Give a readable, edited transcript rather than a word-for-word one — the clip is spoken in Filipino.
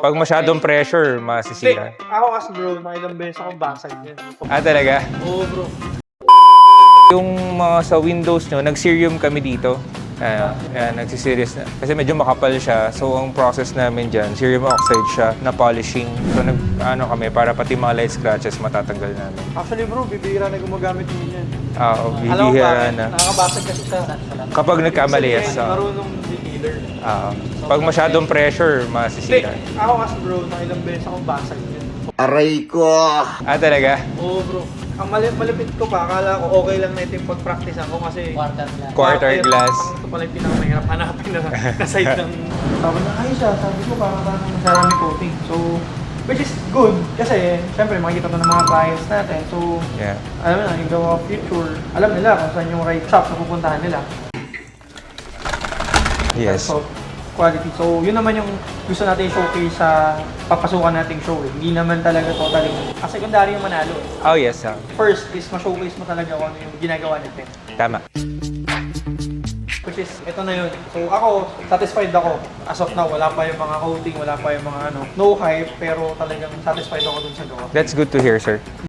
Pag masyadong pressure, masisira. Ako kasi bro, ilang beses akong basag yan. Talaga? Oo bro. Yung mga sa Windows nyo, nag-serium kami dito. Nagsiseries na. Kasi medyo makapal siya. So, ang process namin dyan, cerium oxide siya na polishing. So, kami, para pati mga light scratches matatanggal namin. Actually bro, bibira na gumagamit din yan. Bibihira na. Nakakabasag kasi siya. Kapag nagkamali, yes. Marunong detailer. Pag masyadong pressure, masisira. Ako kasi bro, ilang beses akong basag yan. Aray ko! Talaga? Oo bro. Ang malapit ko pa, akala ko okay lang na ito yung pag-practice ako kasi Quarter glass. Ito pala yung pinakamahirap hanapin na side ng... Sabi na, ay siya, sabi ko parang masarami coating. So, which is good kasi syempre makikita to ng mga clients natin. So, alam na, yung gawa future, alam nila kung saan yung right shop na pupuntahan nila. Yes. So, quality. So, yun naman yung gusto natin showcase sa papasukan nating show. Hindi naman talaga totally. Secondary yung manalo. Oh, yes. First is ma-showcase mo talaga kung ano yung ginagawa natin. Tama. Which is, ito na yun. So, ako, satisfied ako. As of now, wala pa yung mga coating, wala pa yung mga no hype, pero talagang satisfied ako dun sa gawa. That's good to hear, sir.